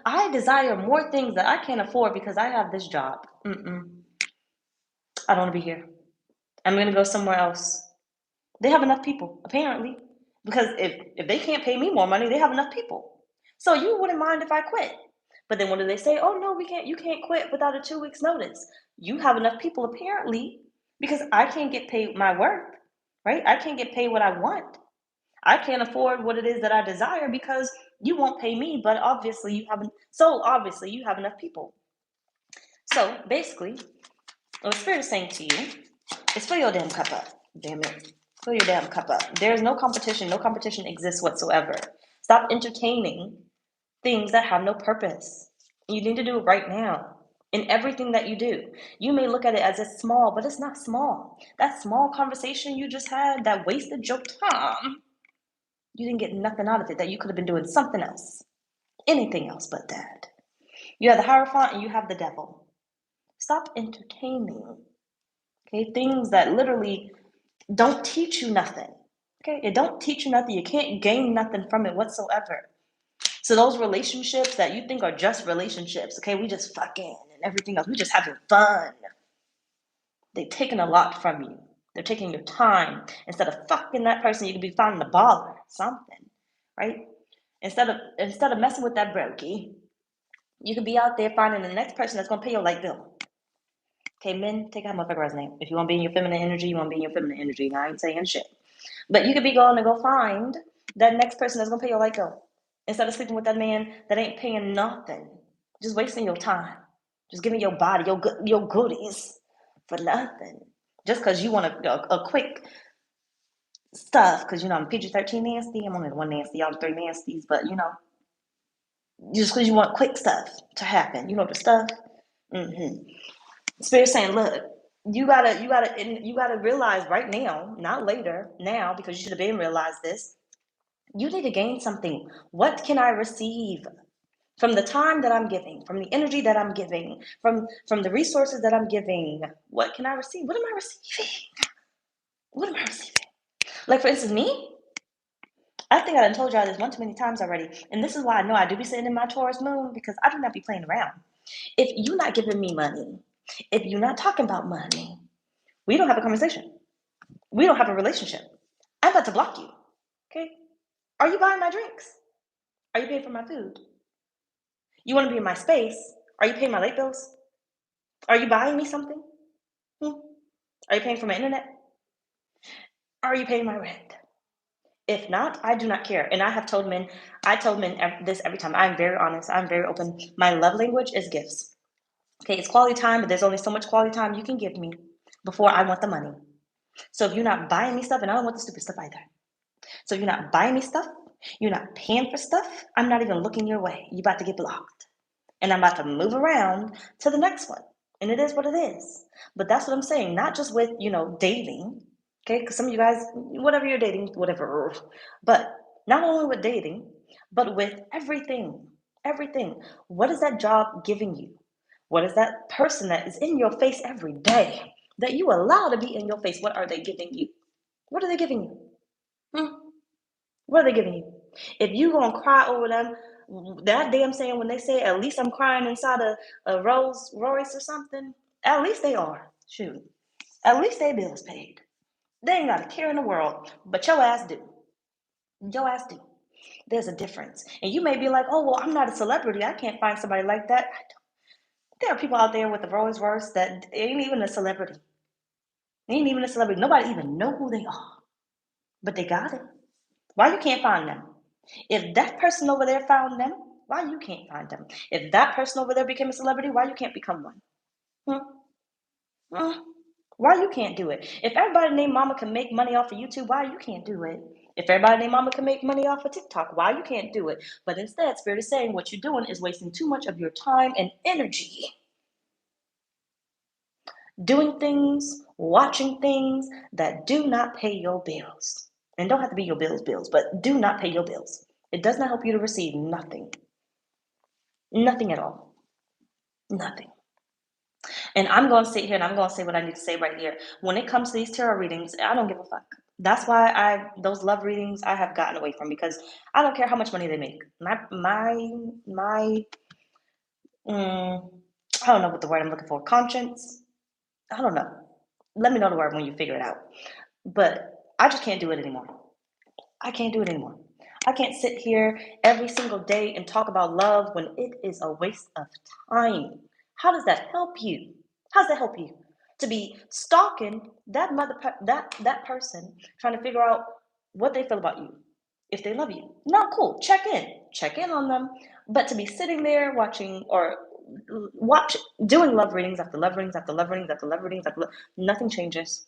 I desire more things that I can't afford because I have this job. I don't want to be here. I'm going to go somewhere else. They have enough people, apparently. Because if they can't pay me more money, they have enough people. So you wouldn't mind if I quit. But then what do they say? Oh, no, you can't quit without a 2 weeks notice. You have enough people, apparently, because I can't get paid my worth, right? I can't get paid what I want. I can't afford what it is that I desire because you won't pay me, but obviously you have enough people. So basically, what Spirit is saying to you is fill your damn cup up. Damn it. Fill your damn cup up. There's no competition. No competition exists whatsoever. Stop entertaining things that have no purpose. You need to do it right now. In everything that you do. You may look at it as it's small, but it's not small. That small conversation you just had that wasted your time, you didn't get nothing out of it, that you could have been doing something else. Anything else but that. You have the Hierophant and you have the Devil. Stop entertaining, okay, things that literally don't teach you nothing. Okay, it don't teach you nothing. You can't gain nothing from it whatsoever. So those relationships that you think are just relationships, okay, we just fucking and everything else, we just having fun. They've taken a lot from you. They're taking your time. Instead of fucking that person, you could be finding a baller, something, right? Instead of messing with that brokey, you could be out there finding the next person that's gonna pay your light bill. Okay, men, take out my motherfucker's name. If you want to be in your feminine energy, you want to be in your feminine energy. I ain't saying shit. But you could be going to go find that next person that's going to pay your light bill. Instead of sleeping with that man that ain't paying nothing. Just wasting your time. Just giving your body, your goodies for nothing. Just because you want a quick stuff. Because, I'm PG-13 nasty. I'm only the one nasty out of 3 nasties. But, just because you want quick stuff to happen. The stuff. Spirit saying, look, you gotta realize right now, not later, now, because you should have been realized this. You need to gain something. What can I receive from the time that I'm giving, from the energy that I'm giving, from the resources that I'm giving? What can I receive? What am I receiving? What am I receiving? Like, for instance, me, I think I done told y'all this one too many times already. And this is why I know I do be sitting in my Taurus moon, because I do not be playing around. If you're not giving me money, if you're not talking about money, we don't have a conversation. We don't have a relationship. I'm about to block you. Okay? Are you buying my drinks? Are you paying for my food? You want to be in my space? Are you paying my late bills? Are you buying me something? Hmm? Are you paying for my internet? Are you paying my rent? If not, I do not care. And I told men this every time. I'm very honest. I'm very open. My love language is gifts. Okay, it's quality time, but there's only so much quality time you can give me before I want the money. So if you're not buying me stuff, and I don't want the stupid stuff either. So if you're not buying me stuff, you're not paying for stuff, I'm not even looking your way. You're about to get blocked. And I'm about to move around to the next one. And it is what it is. But that's what I'm saying. Not just with, dating. Okay, because some of you guys, whatever you're dating, whatever. But not only with dating, but with everything. Everything. What is that job giving you? What is that person that is in your face every day that you allow to be in your face? What are they giving you? What are they giving you? Hmm? What are they giving you? If you gonna cry over them, that damn saying when they say at least I'm crying inside a Rolls Royce or something, at least they are. Shoot. At least they bills paid. They ain't got a care in the world, but your ass do. Your ass do. There's a difference. And you may be like, oh, well, I'm not a celebrity. I can't find somebody like that. There are people out there with the Rolls Royce that ain't even a celebrity. They ain't even a celebrity. Nobody even know who they are. But they got it. Why you can't find them? If that person over there found them, why you can't find them? If that person over there became a celebrity, why you can't become one? Hmm? Hmm? Why you can't do it? If everybody named Mama can make money off of YouTube, why you can't do it? If everybody named Mama can make money off of TikTok, why you can't do it? But instead, Spirit is saying what you're doing is wasting too much of your time and energy doing things, watching things that do not pay your bills. And don't have to be your bills, but do not pay your bills. It does not help you to receive nothing. Nothing at all. Nothing. And I'm going to sit here and I'm going to say what I need to say right here. When it comes to these tarot readings, I don't give a fuck. That's why those love readings I have gotten away from, because I don't care how much money they make. My I don't know what the word I'm looking for. Conscience. I don't know. Let me know the word when you figure it out. But I just can't do it anymore. I can't do it anymore. I can't sit here every single day and talk about love when it is a waste of time. How does that help you? How does that help you? To be stalking that person, trying to figure out what they feel about you, if they love you. No, cool. Check in on them. But to be sitting there watching or watch doing love readings after love readings after love readings after love readings after nothing changes.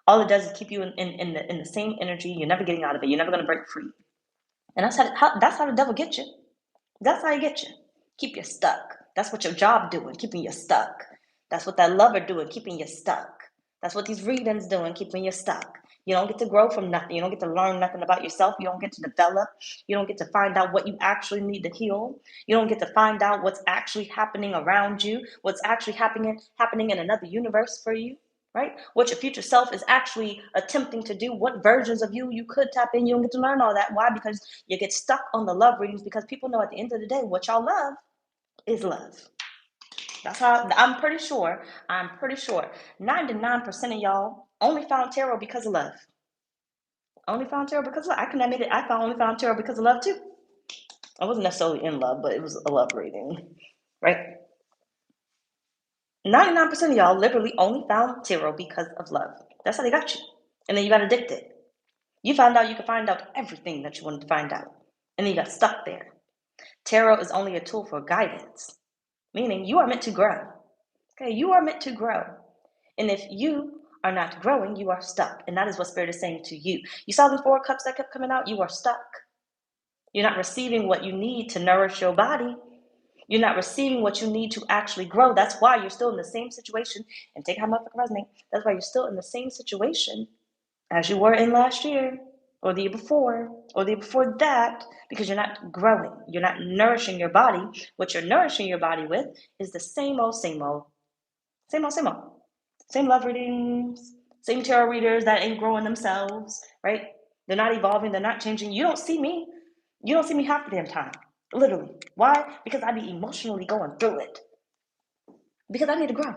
All it does is keep you in the same energy. You're never getting out of it. You're never going to break free. And that's how the devil gets you. That's how he gets you. Keep you stuck. That's what your job doing, keeping you stuck. That's what that lover doing, keeping you stuck. That's what these readings doing, keeping you stuck. You don't get to grow from nothing. You don't get to learn nothing about yourself. You don't get to develop. You don't get to find out what you actually need to heal. You don't get to find out what's actually happening around you, what's actually happening in another universe for you, right? What your future self is actually attempting to do, what versions of you could tap in. You don't get to learn all that. Why? Because you get stuck on the love readings, because people know at the end of the day, what y'all love is love. That's how I'm pretty sure 99% of y'all only found tarot because of love. Only found tarot because of love. I can admit it. Only found tarot because of love too. I wasn't necessarily in love, but it was a love reading, right? 99% of y'all literally only found tarot because of love. That's how they got you. And then you got addicted. You found out you could find out everything that you wanted to find out. And then you got stuck there. Tarot is only a tool for guidance, meaning you are meant to grow. Okay, you are meant to grow. And if you are not growing, you are stuck. And that is what Spirit is saying to you. You saw the 4 cups that kept coming out? You are stuck. You're not receiving what you need to nourish your body. You're not receiving what you need to actually grow. That's why you're still in the same situation. And take how motherfucker resonate. That's why you're still in the same situation as you were in last year, or the year before, or the year before that, because you're not growing. You're not nourishing your body. What you're nourishing your body with is the same old, same old. Same old, same old. Same love readings, same tarot readers that ain't growing themselves, right? They're not evolving. They're not changing. You don't see me. You don't see me half the damn time. Literally. Why? Because I be emotionally going through it. Because I need to grow.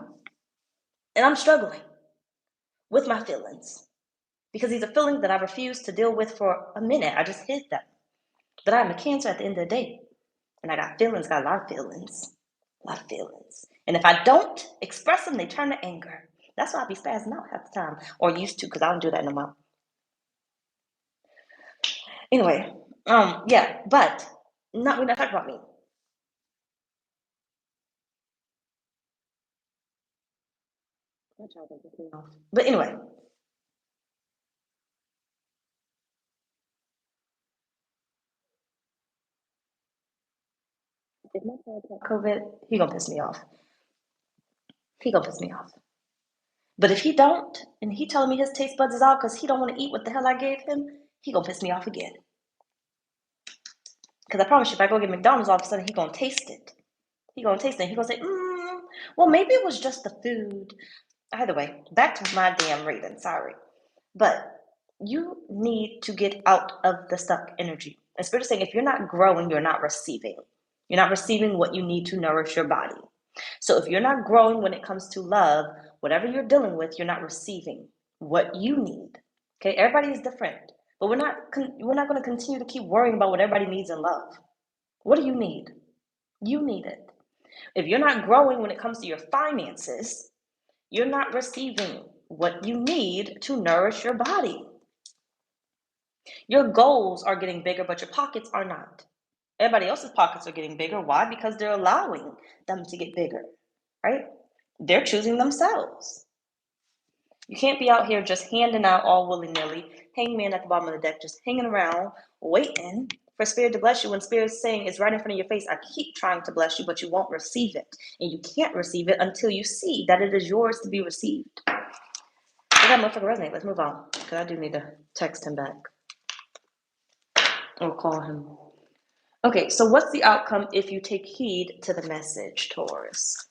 And I'm struggling with my feelings. Because these are feelings that I refuse to deal with for a minute. I just hid them. But I'm a Cancer at the end of the day. And I got feelings, got a lot of feelings. A lot of feelings. And if I don't express them, they turn to anger. That's why I be spazzing out half the time. Or used to, because I don't do that no more. Anyway, yeah, but we're not talking about me. But anyway, if my child got COVID, he gonna piss me off. He gonna piss me off. But if he don't, and he telling me his taste buds is out because he don't want to eat what the hell I gave him, he gonna piss me off again. Because I promise you, if I go get McDonald's, all of a sudden he gonna taste it. He gonna taste it. He gonna say, well, maybe it was just the food. Either way, back to my damn reading. Sorry, but you need to get out of the stuck energy. And Spirit is saying, if you're not growing, you're not receiving. You're not receiving what you need to nourish your body. So if you're not growing when it comes to love, whatever you're dealing with, you're not receiving what you need. Okay, everybody is different, but we're not going to continue to keep worrying about what everybody needs in love. What do you need? You need it. If you're not growing when it comes to your finances, you're not receiving what you need to nourish your body. Your goals are getting bigger, but your pockets are not. Everybody else's pockets are getting bigger. Why? Because they're allowing them to get bigger, right? They're choosing themselves. You can't be out here just handing out all willy-nilly, hangman at the bottom of the deck, just hanging around, waiting for Spirit to bless you when Spirit's saying it's right in front of your face. I keep trying to bless you, but you won't receive it. And you can't receive it until you see that it is yours to be received. Does that motherfucker resonate? Let's move on, because I do need to text him back or call him. Okay, so what's the outcome if you take heed to the message, Taurus?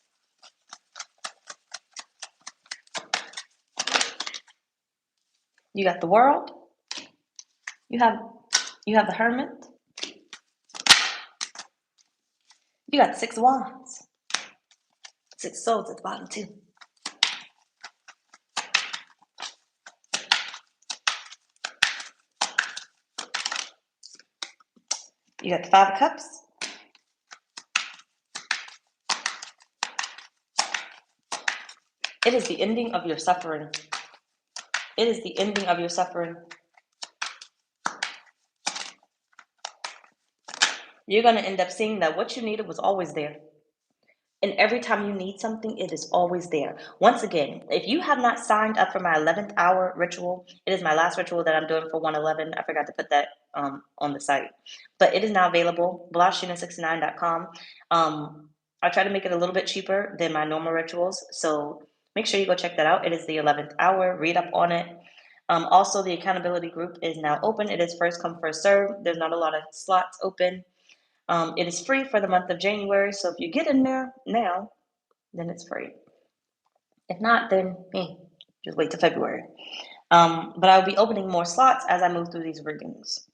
You got the World. You have the Hermit. You got 6 Wands. 6 Swords at the bottom too. You got the 5 of Cups. It is the ending of your suffering. It is the ending of your suffering. You're going to end up seeing that what you needed was always there. And every time you need something, it is always there. Once again, if you have not signed up for my 11th hour ritual, it is my last ritual that I'm doing for 111. I forgot to put that on the site. But it is now available, blahscrystalsale.com. I try to make it a little bit cheaper than my normal rituals. So make sure you go check that out. It is the 11th hour. Read up on it. Also, the accountability group is now open. It is first come, first serve. There's not a lot of slots open. It is free for the month of January. So if you get in there now, then it's free. If not, then just wait till February. But I'll be opening more slots as I move through these readings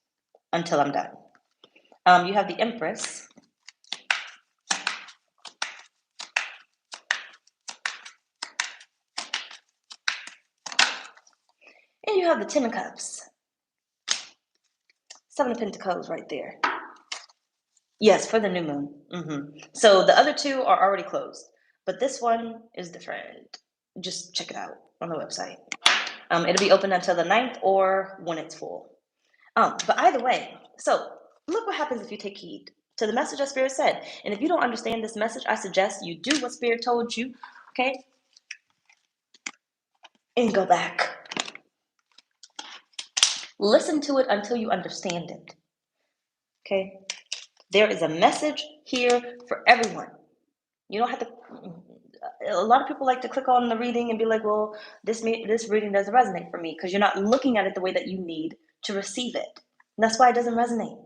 until I'm done. You have the Empress. And you have the 10 of Cups. 7 of Pentacles right there. Yes, for the new moon. So the other 2 are already closed. But this one is different. Just check it out on the website. It'll be open until the 9th or when it's full. But either way, so look what happens if you take heed to the message that Spirit said. And if you don't understand this message, I suggest you do what Spirit told you, okay? And go back. Listen to it until you understand it, okay? There is a message here for everyone. You don't have to, a lot of people like to click on the reading and be like, well, this reading doesn't resonate for me because you're not looking at it the way that you need to receive it. And that's why it doesn't resonate.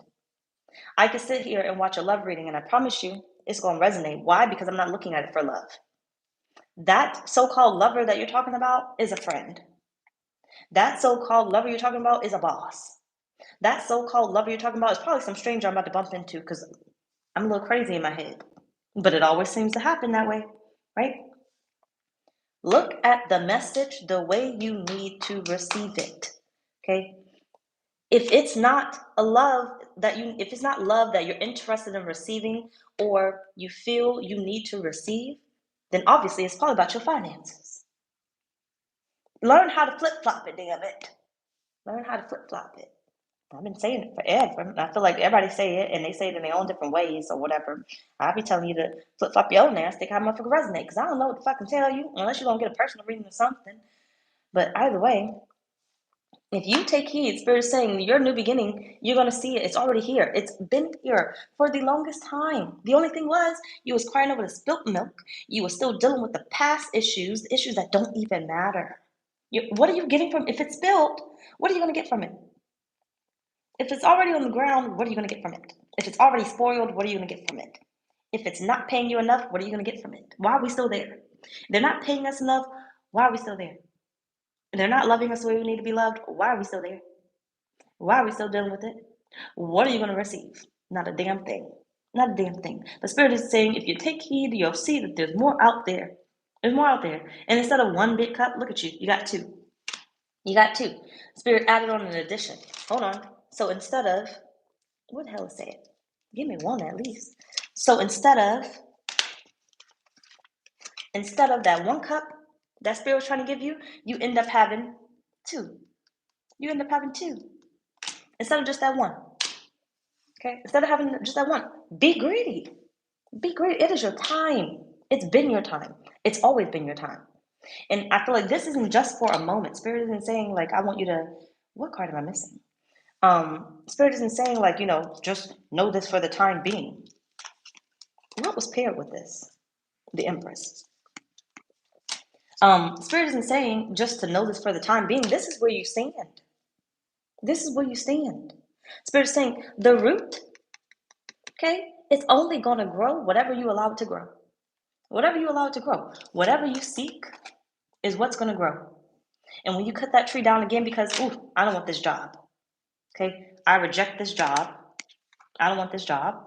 I could sit here and watch a love reading and I promise you it's going to resonate. Why? Because I'm not looking at it for love. That so-called lover that you're talking about is a friend. That so-called lover you're talking about is a boss. That so-called lover you're talking about is probably some stranger I'm about to bump into because I'm a little crazy in my head. But it always seems to happen that way, right? Look at the message the way you need to receive it. Okay? If it's not love that you're interested in receiving or you feel you need to receive, then obviously it's probably about your finances. Learn how to flip-flop it, damn it. Learn how to flip-flop it. I've been saying it forever. I feel like everybody say it and they say it in their own different ways or whatever. I'll be telling you to flip-flop your own ass, think how motherfucker resonate, because I don't know what to fucking tell you unless you're gonna get a personal reading or something. But either way, if you take heed, Spirit is saying your new beginning, you're going to see it. It's already here. It's been here for the longest time. The only thing was you was crying over the spilt milk. You were still dealing with the past issues, the issues that don't even matter. What are you getting from if it's spilled? What are you going to get from it? If it's already on the ground, what are you going to get from it? If it's already spoiled, what are you going to get from it? If it's not paying you enough, what are you going to get from it? Why are we still there? They're not paying us enough. Why are we still there? They're not loving us the way we need to be loved. Why are we still there? Why are we still dealing with it? What are you going to receive? Not a damn thing. Not a damn thing. The Spirit is saying if you take heed, you'll see that there's more out there. There's more out there. And instead of one big cup, look at you. You got two. You got two. Spirit added on an addition. Hold on. So instead of, what the hell is that? Give me one at least. So instead of that one cup that Spirit was trying to give you, you end up having two. You end up having two. Instead of just that one. Okay? Instead of having just that one, be greedy. Be greedy. It is your time. It's been your time. It's always been your time. And I feel like this isn't just for a moment. Spirit isn't saying like, I want you to, what card am I missing? Spirit isn't saying like, just know this for the time being. What was paired with this? The Empress. Spirit isn't saying just to know this for the time being. This is where you stand. This is where you stand. Spirit is saying the root, okay, it's only going to grow whatever you allow it to grow. Whatever you allow it to grow. Whatever you seek is what's going to grow. And when you cut that tree down again because, I don't want this job. Okay, I reject this job. I don't want this job.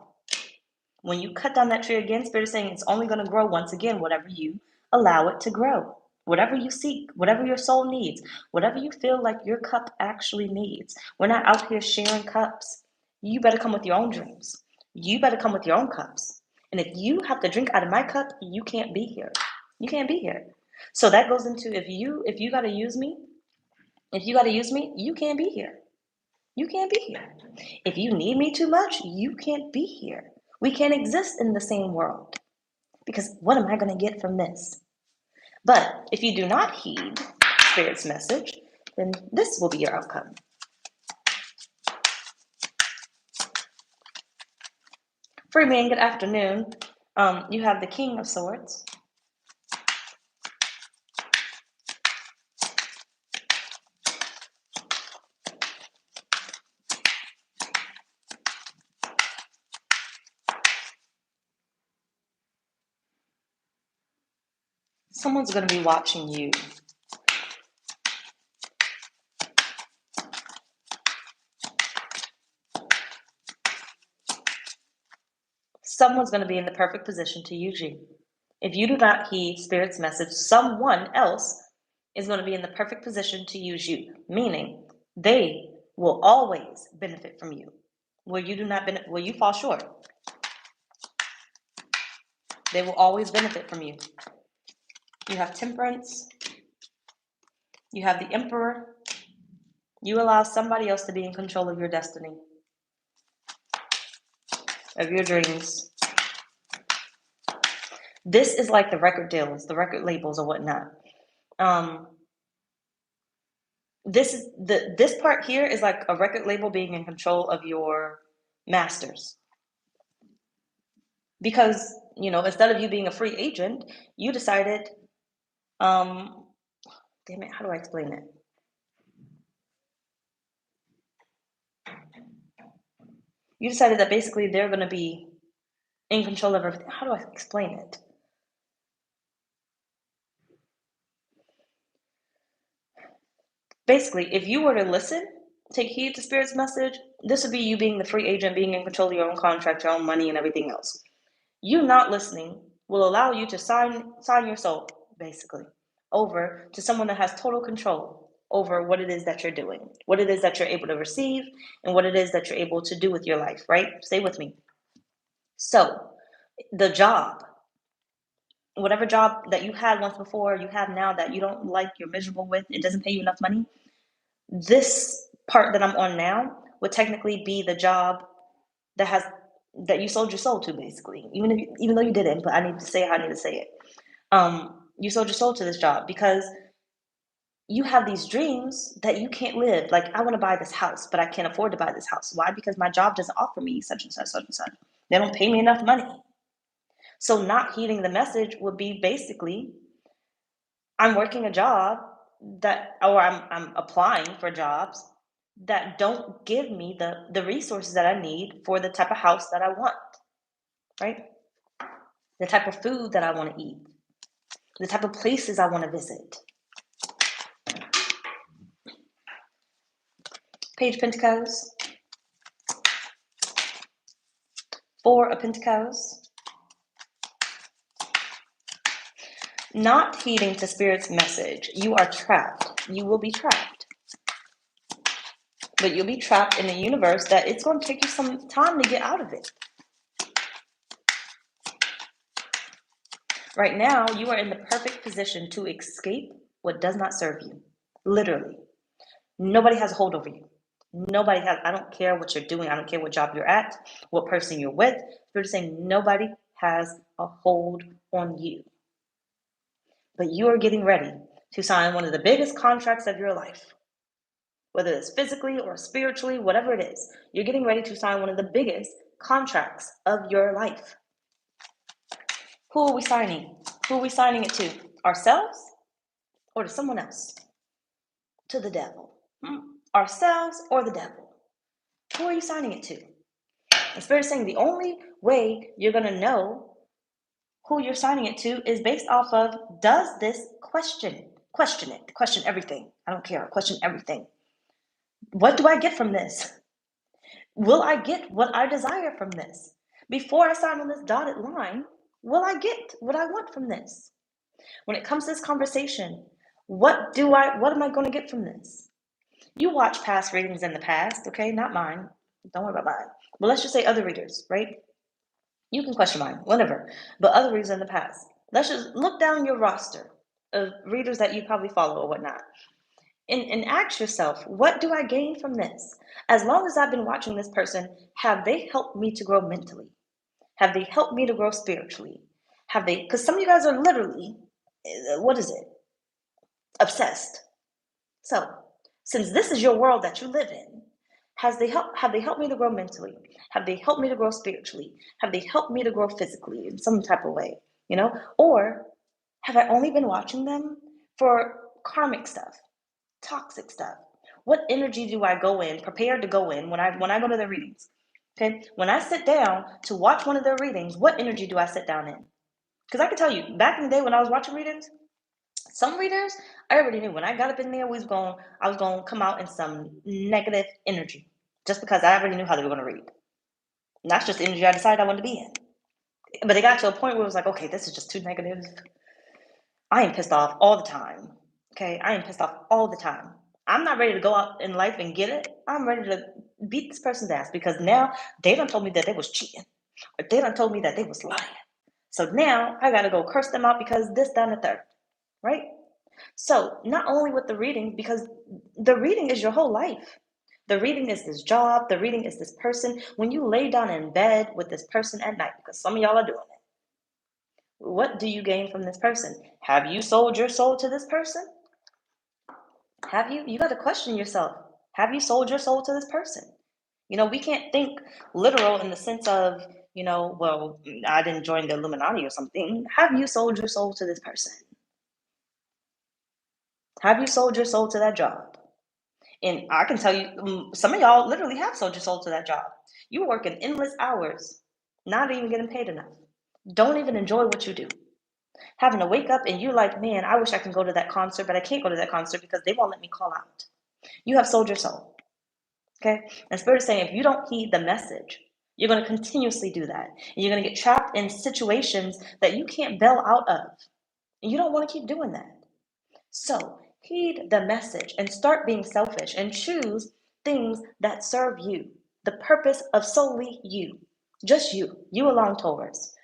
When you cut down that tree again, Spirit is saying it's only going to grow once again, whatever you allow it to grow. Whatever you seek, whatever your soul needs, whatever you feel like your cup actually needs. We're not out here sharing cups. You better come with your own dreams. You better come with your own cups. And if you have to drink out of my cup, you can't be here. You can't be here. So that goes into if you got to use me, you can't be here. You can't be here. If you need me too much, you can't be here. We can't exist in the same world. Because what am I going to get from this? But if you do not heed Spirit's message, then this will be your outcome. Free man, good afternoon. You have the King of Swords. Someone's going to be watching you. Someone's going to be in the perfect position to use you. If you do not heed Spirit's message, someone else is going to be in the perfect position to use you, meaning they will always benefit from you. Where you do not benefit, where you fall short, they will always benefit from you. You have Temperance. You have the Emperor. You allow somebody else to be in control of your destiny, of your dreams. This is like the record deals, the record labels or whatnot. This part here is like a record label being in control of your masters. Because, instead of you being a free agent, you decided, damn it, how do I explain it? You decided that basically they're going to be in control of everything. How do I explain it? Basically, if you were to listen, take heed to Spirit's message, this would be you being the free agent, being in control of your own contract, your own money, and everything else. You not listening will allow you to sign your soul, basically, over to someone that has total control over what it is that you're doing, what it is that you're able to receive, and what it is that you're able to do with your life, right? Stay with me. So, the job, whatever job that you had once before, you have now that you don't like, you're miserable with, it doesn't pay you enough money, this part that I'm on now would technically be the job that you sold your soul to, basically. Even though you didn't, but I need to say how I need to say it. You sold your soul to this job because you have these dreams that you can't live. Like, I want to buy this house, but I can't afford to buy this house. Why? Because my job doesn't offer me such and such, such and such. They don't pay me enough money. So not heeding the message would be basically, I'm working a job or I'm applying for jobs that don't give me the resources that I need for the type of house that I want, right? The type of food that I want to eat, the type of places I want to visit. Page of Pentacles, Four of Pentacles. Not heeding to Spirit's message. You are trapped. You will be trapped. But you'll be trapped in a universe that it's going to take you some time to get out of it. Right now, you are in the perfect position to escape what does not serve you. Literally. Nobody has a hold over you. I don't care what you're doing. I don't care what job you're at, what person you're with. They're just saying nobody has a hold on you. But you are getting ready to sign one of the biggest contracts of your life. Whether it's physically or spiritually, whatever it is, you're getting ready to sign one of the biggest contracts of your life. Who are we signing? Who are we signing it to? Ourselves or to someone else? To the devil. Ourselves or the devil? Who are you signing it to? And Spirit is saying the only way you're going to know who you're signing it to is based off of, does this question it, question everything. I don't care, question everything. What do I get from this? Will I get what I desire from this? Before I sign on this dotted line, will I get what I want from this? When it comes to this conversation, what am I going to get from this? You watch past readings in the past, okay? Not mine. Don't worry about mine. But let's just say other readers, right? You can question mine, whatever. But other readers in the past. Let's just look down your roster of readers that you probably follow or whatnot. And ask yourself, what do I gain from this? As long as I've been watching this person, have they helped me to grow mentally? Have they helped me to grow spiritually? Because some of you guys are literally, what is it? Obsessed. So, since this is your world that you live in, have they helped me to grow mentally? Have they helped me to grow spiritually? Have they helped me to grow physically in some type of way? Or have I only been watching them for karmic stuff? Toxic stuff. What energy do I go in, prepared to go in when I go to their readings? Okay, when I sit down to watch one of their readings, what energy do I sit down in? Because I can tell you, back in the day when I was watching readings, some readers I already knew when I got up in there, I was going to come out in some negative energy, just because I already knew how they were going to read. And that's just the energy I decided I wanted to be in. But it got to a point where it was like, okay, this is just too negative. I am pissed off all the time. Okay, I am pissed off all the time. I'm not ready to go out in life and get it. I'm ready to beat this person's ass because now they done told me that they was cheating, or they done told me that they was lying. So now I got to go curse them out because this, that, and the third, right? So not only with the reading, because the reading is your whole life. The reading is this job. The reading is this person. When you lay down in bed with this person at night, because some of y'all are doing it, what do you gain from this person? Have you sold your soul to this person? Have you? You got to question yourself. Have you sold your soul to this person? We can't think literal in the sense of, well, I didn't join the Illuminati or something. Have you sold your soul to this person? Have you sold your soul to that job? And I can tell you, some of y'all literally have sold your soul to that job. You working endless hours, not even getting paid enough. Don't even enjoy what you do. Having to wake up and you're like, man, I wish I can go to that concert, but I can't go to that concert because they won't let me call out. You have sold your soul. Okay? And Spirit is saying if you don't heed the message, you're going to continuously do that. And you're going to get trapped in situations that you can't bail out of. And you don't want to keep doing that. So heed the message and start being selfish and choose things that serve you. The purpose of solely you. Just you alone, Taurus.